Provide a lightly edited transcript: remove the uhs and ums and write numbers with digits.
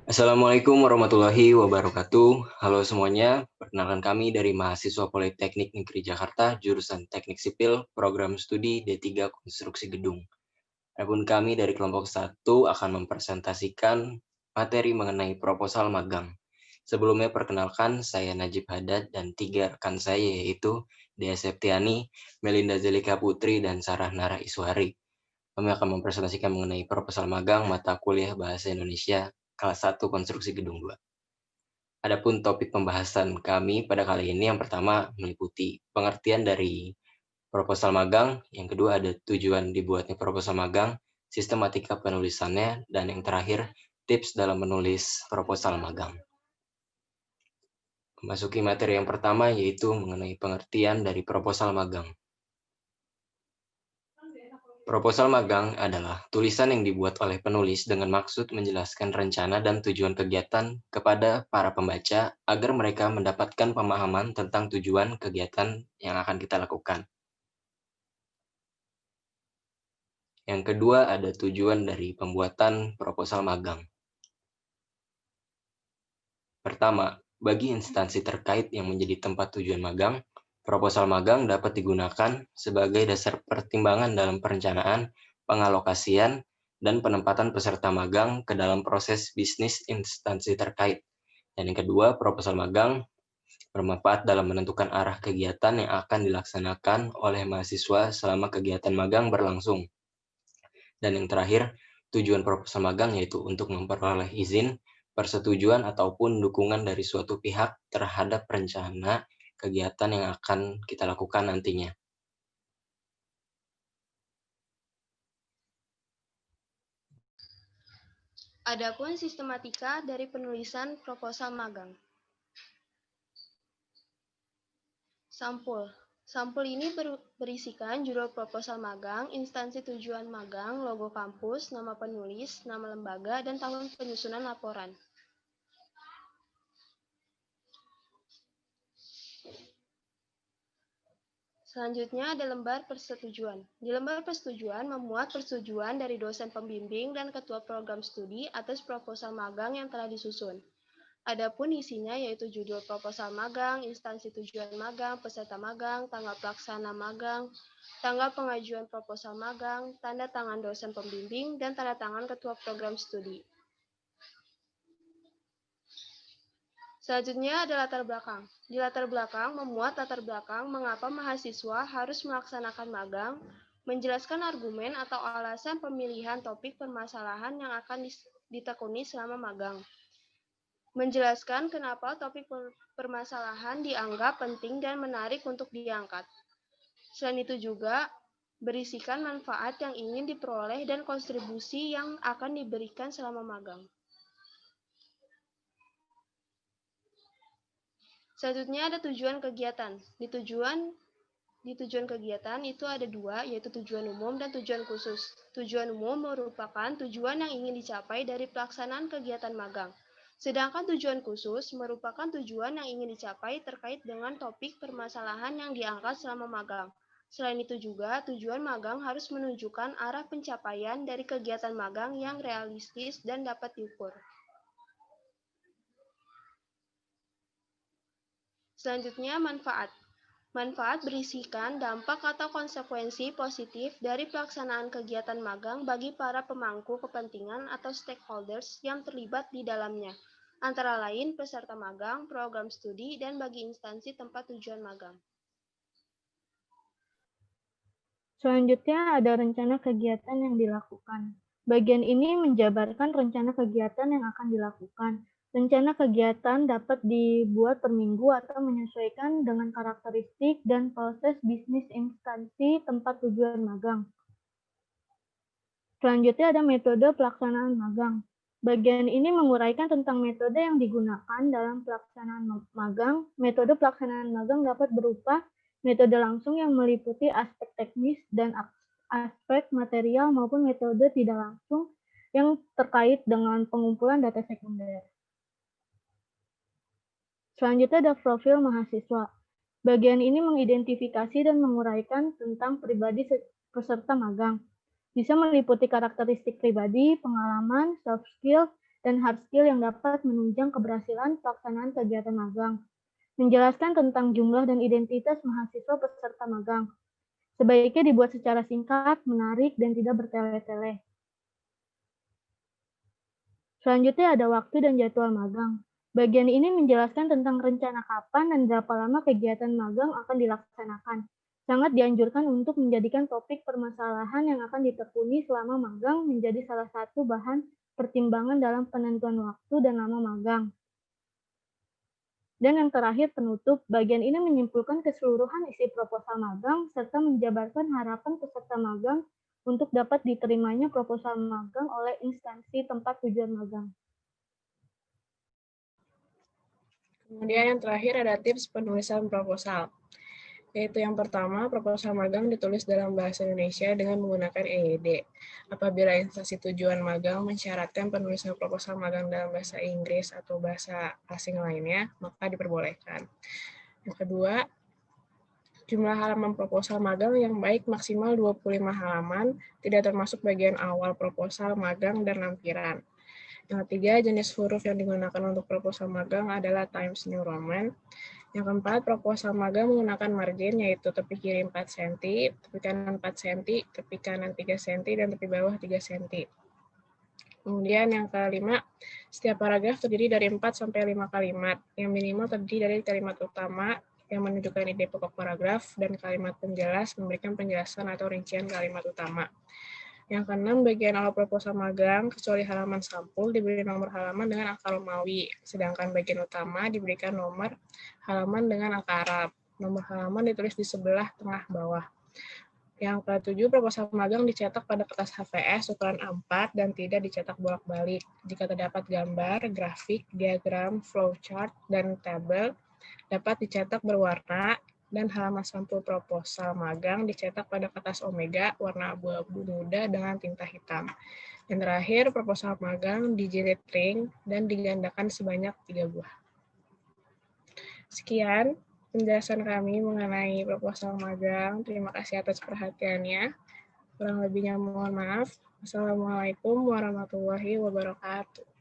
Assalamualaikum warahmatullahi wabarakatuh. Halo semuanya, perkenalkan kami dari mahasiswa Politeknik Negeri Jakarta, jurusan Teknik Sipil, program studi D3 Konstruksi Gedung. Adapun kami dari kelompok 1 akan mempresentasikan materi mengenai proposal magang. Sebelumnya perkenalkan, saya Najib Haddad dan 3 rekan saya yaitu Dea Septiani, Melinda Zelika Putri, dan Sarah Nara Iswari. Kami akan mempresentasikan mengenai proposal magang mata kuliah Bahasa Indonesia kelas 1 Konstruksi Gedung 2. Adapun topik pembahasan kami pada kali ini yang pertama meliputi pengertian dari proposal magang, yang kedua ada tujuan dibuatnya proposal magang, sistematika penulisannya, dan yang terakhir tips dalam menulis proposal magang. Memasuki materi yang pertama yaitu mengenai pengertian dari proposal magang. Proposal magang adalah tulisan yang dibuat oleh penulis dengan maksud menjelaskan rencana dan tujuan kegiatan kepada para pembaca agar mereka mendapatkan pemahaman tentang tujuan kegiatan yang akan kita lakukan. Yang kedua ada tujuan dari pembuatan proposal magang. Pertama, bagi instansi terkait yang menjadi tempat tujuan magang, proposal magang dapat digunakan sebagai dasar pertimbangan dalam perencanaan, pengalokasian, dan penempatan peserta magang ke dalam proses bisnis instansi terkait. Dan yang kedua, proposal magang bermanfaat dalam menentukan arah kegiatan yang akan dilaksanakan oleh mahasiswa selama kegiatan magang berlangsung. Dan yang terakhir, tujuan proposal magang yaitu untuk memperoleh izin, persetujuan, ataupun dukungan dari suatu pihak terhadap rencana kegiatan yang akan kita lakukan nantinya. Adapun sistematika dari penulisan proposal magang. Sampul. Sampul ini berisikan judul proposal magang, instansi tujuan magang, logo kampus, nama penulis, nama lembaga, dan tahun penyusunan laporan. Selanjutnya ada lembar persetujuan. Di lembar persetujuan memuat persetujuan dari dosen pembimbing dan ketua program studi atas proposal magang yang telah disusun. Adapun isinya yaitu judul proposal magang, instansi tujuan magang, peserta magang, tanggal pelaksana magang, tanggal pengajuan proposal magang, tanda tangan dosen pembimbing, dan tanda tangan ketua program studi. Selanjutnya ada latar belakang. Di latar belakang memuat latar belakang mengapa mahasiswa harus melaksanakan magang, menjelaskan argumen atau alasan pemilihan topik permasalahan yang akan ditekuni selama magang. Menjelaskan kenapa topik permasalahan dianggap penting dan menarik untuk diangkat. Selain itu juga berisikan manfaat yang ingin diperoleh dan kontribusi yang akan diberikan selama magang. Selanjutnya ada tujuan kegiatan. Di tujuan kegiatan itu ada dua, yaitu tujuan umum dan tujuan khusus. Tujuan umum merupakan tujuan yang ingin dicapai dari pelaksanaan kegiatan magang. Sedangkan tujuan khusus merupakan tujuan yang ingin dicapai terkait dengan topik permasalahan yang diangkat selama magang. Selain itu juga, tujuan magang harus menunjukkan arah pencapaian dari kegiatan magang yang realistis dan dapat diukur. Selanjutnya, manfaat. Manfaat berisikan dampak atau konsekuensi positif dari pelaksanaan kegiatan magang bagi para pemangku kepentingan atau stakeholders yang terlibat di dalamnya, antara lain peserta magang, program studi, dan bagi instansi tempat tujuan magang. Selanjutnya ada rencana kegiatan yang dilakukan. Bagian ini menjabarkan rencana kegiatan yang akan dilakukan. Rencana kegiatan dapat dibuat per minggu atau menyesuaikan dengan karakteristik dan proses bisnis instansi tempat tujuan magang. Selanjutnya ada metode pelaksanaan magang. Bagian ini menguraikan tentang metode yang digunakan dalam pelaksanaan magang. Metode pelaksanaan magang dapat berupa metode langsung yang meliputi aspek teknis dan aspek material maupun metode tidak langsung yang terkait dengan pengumpulan data sekunder. Selanjutnya ada profil mahasiswa. Bagian ini mengidentifikasi dan menguraikan tentang pribadi peserta magang. Bisa meliputi karakteristik pribadi, pengalaman, soft skill, dan hard skill yang dapat menunjang keberhasilan pelaksanaan kegiatan magang. Menjelaskan tentang jumlah dan identitas mahasiswa peserta magang. Sebaiknya dibuat secara singkat, menarik, dan tidak bertele-tele. Selanjutnya ada waktu dan jadwal magang. Bagian ini menjelaskan tentang rencana kapan dan berapa lama kegiatan magang akan dilaksanakan. Sangat dianjurkan untuk menjadikan topik permasalahan yang akan ditekuni selama magang menjadi salah satu bahan pertimbangan dalam penentuan waktu dan lama magang. Dan yang terakhir penutup, bagian ini menyimpulkan keseluruhan isi proposal magang serta menjabarkan harapan peserta magang untuk dapat diterimanya proposal magang oleh instansi tempat tujuan magang. Kemudian yang terakhir ada tips penulisan proposal. Yaitu yang pertama, proposal magang ditulis dalam bahasa Indonesia dengan menggunakan EYD. Apabila instansi tujuan magang mensyaratkan penulisan proposal magang dalam bahasa Inggris atau bahasa asing lainnya, maka diperbolehkan. Yang kedua, jumlah halaman proposal magang yang baik maksimal 25 halaman, tidak termasuk bagian awal proposal magang dan lampiran. Yang ketiga, jenis huruf yang digunakan untuk proposal magang adalah Times New Roman. Yang keempat, proposal magang menggunakan margin, yaitu tepi kiri 4 cm, tepi kanan 4 cm, tepi kanan 3 cm, dan tepi bawah 3 cm. Kemudian yang kelima, setiap paragraf terdiri dari 4-5 kalimat, yang minimal terdiri dari kalimat utama yang menunjukkan ide pokok paragraf, dan kalimat penjelas memberikan penjelasan atau rincian kalimat utama. Yang keenam, bagian awal proposal magang, kecuali halaman sampul, diberi nomor halaman dengan angka Romawi, sedangkan bagian utama diberikan nomor halaman dengan angka Arab. Nomor halaman ditulis di sebelah tengah bawah. Yang ketujuh, proposal magang dicetak pada kertas HVS ukuran A4 dan tidak dicetak bolak-balik. Jika terdapat gambar, grafik, diagram, flowchart, dan tabel, dapat dicetak berwarna, dan halaman sampul proposal magang dicetak pada kertas Omega warna abu-abu muda dengan tinta hitam. Yang terakhir, proposal magang dijilid ring dan digandakan sebanyak 3 buah. Sekian penjelasan kami mengenai proposal magang. Terima kasih atas perhatiannya. Kurang lebihnya mohon maaf. Wassalamualaikum warahmatullahi wabarakatuh.